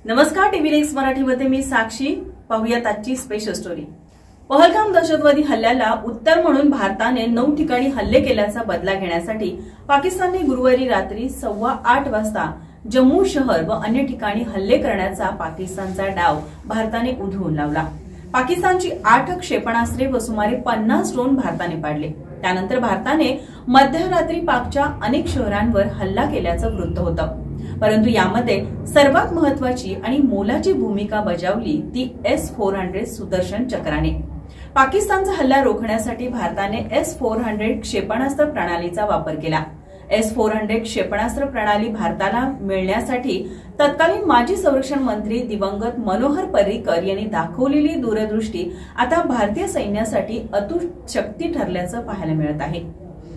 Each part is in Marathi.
नमस्कार, टीव्ही नेक्स्ट मराठीमध्ये मी साक्षी. पाहूयात आजची स्पेशल स्टोरी. पहलगाम दहशतवादी हल्ल्याला उत्तर म्हणून भारताने 9 ठिकाणी हल्ले केल्याचा बदला घेण्यासाठी पाकिस्तानने गुरुवारी रात्री 8:15 वाजता जम्मू शहर व अन्य ठिकाणी हल्ले करण्याचा पाकिस्तानचा डाव भारताने उधळून लावला. पाकिस्तानची 8 क्षेपणास्त्रे व सुमारे 50 ड्रोन भारताने पाडले. त्यानंतर भारताने मध्यरात्री पाकच्या अनेक शहरांवर हल्ला केल्याचं वृत्त होतं. परंतु यामध्ये सर्वात महत्वाची आणि मोलाची भूमिका बजावली ती S-400 सुदर्शन चक्राने. पाकिस्तानचा हल्ला रोखण्यासाठी भारताने S-400 क्षेपणास्त्र प्रणालीचा वापर केला. S-400 क्षेपणास्त्र प्रणाली भारताला मिळण्यासाठी तत्कालीन माजी संरक्षण मंत्री दिवंगत मनोहर पर्रिकर यांनी दाखवलेली दूरदृष्टी आता भारतीय सैन्यासाठी अतूट शक्ती ठरल्याचं पाहायला मिळत आहे.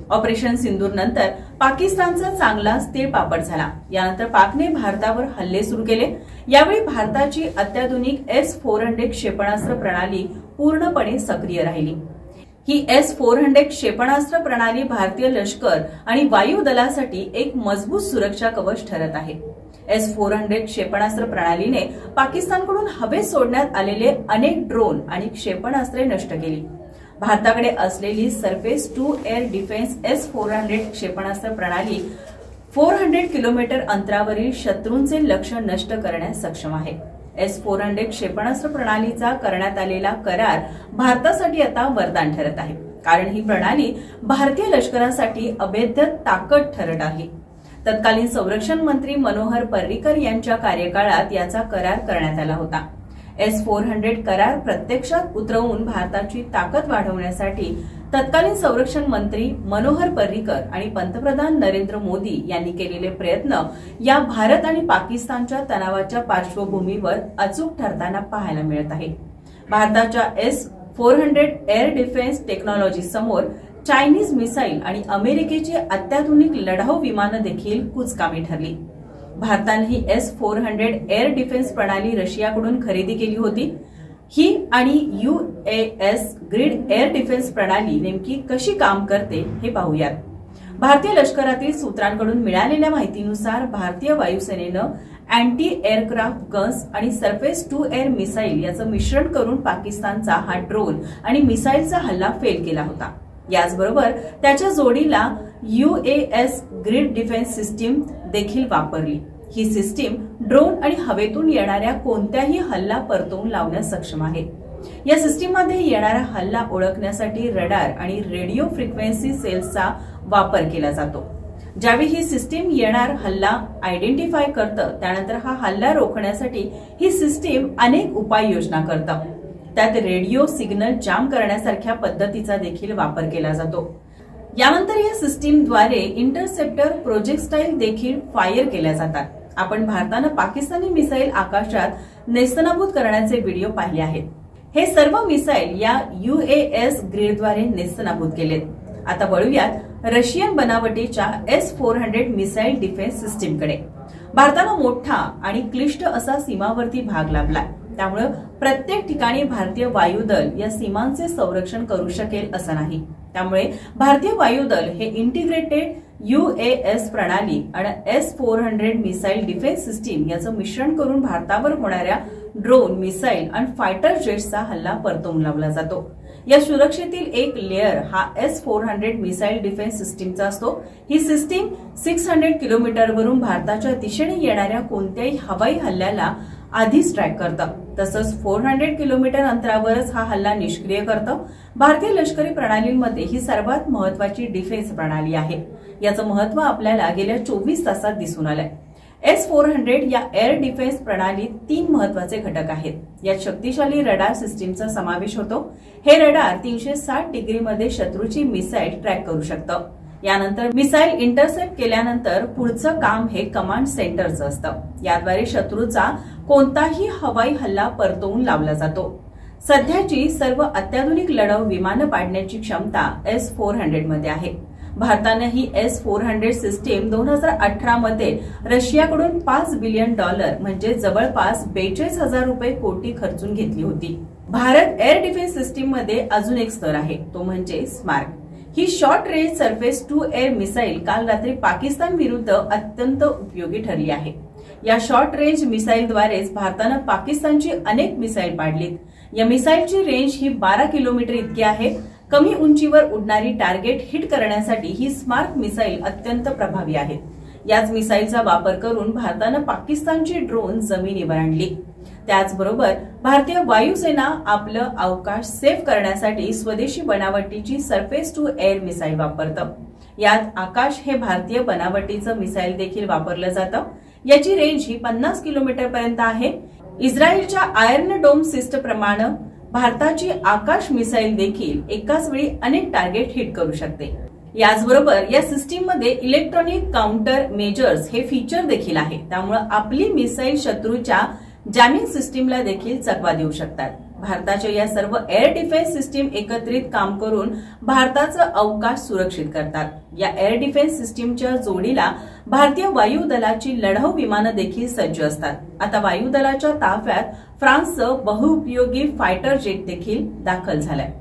ऑपरेशन सिंदूर नंतर पाकिस्तानचा चांगलाच तीळपापड झाला. यानंतर पाकने भारतावर हल्ले सुरू केले. यावेळी भारताची अत्याधुनिक S-400 क्षेपणास्त्र प्रणाली पूर्णपणे सक्रिय राहिली. ही S-400 क्षेपणास्त्र प्रणाली भारतीय लष्कर आणि वायू दलासाठी एक मजबूत सुरक्षा कवच ठरत आहे. S-400 क्षेपणास्त्र प्रणालीने पाकिस्तानकडून हवेत सोडण्यात आलेले अनेक ड्रोन आणि क्षेपणास्त्रे नष्ट केली. भारताकडे असलेली surface to air defence S-400 क्षेपणास्त्र प्रणाली 400 किलोमीटर अंतरावरील शत्रूंचे लक्ष्य नष्ट करण्यास सक्षम आहे. S-400 क्षेपणास्त्र प्रणालीचा करण्यात आलेला करार भारतासाठी आता वरदान ठरत आहे, कारण ही प्रणाली भारतीय लष्करासाठी अभेद्य ताकद ठरत आहे. तत्कालीन संरक्षण मंत्री मनोहर पर्रिकर यांच्या कार्यकाळात याचा करार करण्यात आला होता. S-400 करार प्रत्यक्षात उतरवून भारताची ताकद वाढवण्यासाठी तत्कालीन संरक्षण मंत्री मनोहर पर्रिकर आणि पंतप्रधान नरेंद्र मोदी यांनी केलेले प्रयत्न या भारत आणि पाकिस्तानच्या तणावाच्या पार्श्वभूमीवर अचूक ठरताना पाहायला मिळत आहे. भारताच्या S-400 एअर डिफेन्स टेक्नॉलॉजी समोर चायनीज मिसाईल आणि अमेरिकेची अत्याधुनिक लढाऊ विमानं देखील कुचकामी ठरली. भारताने ही S-400 एअर डिफेन्स प्रणाली रशियाकडून खरेदी केली होती. ही आणि UAS ग्रिड एअर डिफेन्स प्रणाली नेमकी कशी काम करते हे पाहूयात. भारतीय लष्करातील सूत्रांकडून मिळालेल्या माहितीनुसार भारतीय वायुसेनेनं अँटी एअरक्राफ्ट गन्स आणि सरफेस टू एअर मिसाईल याचं मिश्रण करून पाकिस्तानचा हा ड्रोन आणि मिसाईलचा हल्ला फेल केला होता. याचबरोबर त्याच्या जोडीला UAS ग्रिड डिफेन्स सिस्टीम देखील वापरली. ही सिस्टीम ड्रोन आणि हवेतून येणाऱ्या कोणत्याही हल्ला परतवून लावण्यास सक्षम आहे. या सिस्टीममध्ये येणारा हल्ला ओळखण्यासाठी रडार आणि रेडिओ फ्रिक्वेन्सी सेल्सचा वापर केला जातो. ज्यावेळी ही सिस्टीम येणार हल्ला आयडेंटिफाय करतं, त्यानंतर हा हल्ला रोखण्यासाठी ही सिस्टीम अनेक उपाययोजना करतं. त्यात रेडिओ सिग्नल जाम करण्यासारख्या पद्धतीचा देखील वापर केला जातो. यानंतर या सिस्टीमद्वारे इंटरसेप्टर प्रोजेक्टाईल देखील फायर केल्या जातात. आपण भारतानं पाकिस्तानी मिसाईल आकाशात नेस्तनाबूत करण्याचे व्हिडिओ पाहिले आहेत. हे सर्व मिसाईल या UAS ग्रिडद्वारे नेस्तनाबूत केलेत. आता वळूयात रशियन बनावटीच्या S-400 मिसाईल डिफेन्स सिस्टीमकडे. भारतानं मोठा आणि क्लिष्ट असा सीमावर्ती भाग लाभला. त्यामुळे प्रत्येक ठिकाणी भारतीय वायुदल या सीमांचे संरक्षण करू शकेल असं नाही. त्यामुळे भारतीय वायुदल हे इंटिग्रेटेड UAS प्रणाली आणि S-400 मिसाईल डिफेन्स सिस्टीम याचं मिश्रण करून भारतावर होणाऱ्या ड्रोन, मिसाईल आणि फायटर जेट्सचा हल्ला परतवून लावला जातो. या सुरक्षेतील एक लेअर हा S-400 मिसाईल डिफेन्स सिस्टीमचा असतो. ही सिस्टीम 600 किलोमीटरवरून भारताच्या दिशेने येणाऱ्या कोणत्याही हवाई हल्ल्याला आधीच ट्रॅक करतं. तसंच 400 किलोमीटर अंतरावरच हा हल्ला निष्क्रिय करतं. भारतीय लष्करी प्रणालींमध्ये ही सर्वात महत्वाची डिफेन्स प्रणाली आहे. याचं महत्व आपल्याला गेल्या 24 तासात दिसून आलंय. S-400 या एअर डिफेन्स प्रणालीत 3 महत्वाचे घटक आहेत. यात शक्तिशाली रडार सिस्टीमचा समावेश होतो. हे रडार 360 डिग्रीमध्ये शत्रूची मिसाईल ट्रॅक करू शकतं. यानंतर मिसाईल इंटरसेप्ट केल्यानंतर पुढचं काम हे कमांड सेंटरचं असतं. याद्वारे शत्रूचा कोणताही हवाई हल्ला परतवून लावला जातो. सध्याची सर्व अत्याधुनिक लढाऊ विमानं पाडण्याची क्षमता S-400 मध्ये आहे. भारतानं ही S-400 सिस्टीम 2018 मध्ये रशियाकडून $5 बिलियन म्हणजे जवळपास 42,000 कोटी खर्चून घेतली होती. भारत एअर डिफेन्स सिस्टीम मध्ये अजून एक स्तर आहे, तो म्हणजे स्मार्क. ही short range surface to air missile काल रात्री पाकिस्तान विरुद्ध अत्यंत उपयोगी ठरली आहे. या शॉर्ट रेंज मिसाईलद्वारेच भारतानं पाकिस्तानची अनेक मिसाईल पाडलीत. या मिसाईलची रेंज ही 12 किलोमीटर इतकी आहे. कमी उंचीवर उडणारी टार्गेट हिट करण्यासाठी ही स्मार्ट मिसाईल अत्यंत प्रभावी आहे. याच मिसाईलचा वापर करून भारतानं पाकिस्तानची ड्रोन जमिनीवर आणली. त्याचबरोबर भारतीय वायुसेना आपलं अवकाश सेव्ह करण्यासाठी स्वदेशी बनावटीची सरफेस टू एअर मिसाईल वापरतं. यात आकाश हे भारतीय बनावटीचं मिसाईल देखील वापरलं जातं. याची रेंज ही 50 किलोमीटर पर्यंत आहे. इस्रायलच्या आयर्न डोम सिस्टमप्रमाणे भारताची आकाश मिसाईल देखील एकाच वेळी अनेक टार्गेट हिट करू शकते. याचबरोबर या सिस्टीममध्ये इलेक्ट्रॉनिक काउंटर मेजर्स हे फीचर देखील आहे. त्यामुळे आपली मिसाईल शत्रूच्या जॅमिंग सिस्टीमला देखील चकवा देऊ शकतात. भारताच्या या सर्व एअर डिफेन्स सिस्टीम एकत्रित काम करून भारताचं अवकाश सुरक्षित करतात. या एअर डिफेन्स सिस्टीमच्या जोडीला भारतीय वायुदलाची लढाऊ विमानं देखील सज्ज असतात. आता वायुदलाच्या ताफ्यात फ्रान्सचं बहुउपयोगी फायटर जेट देखील दाखल झालंय.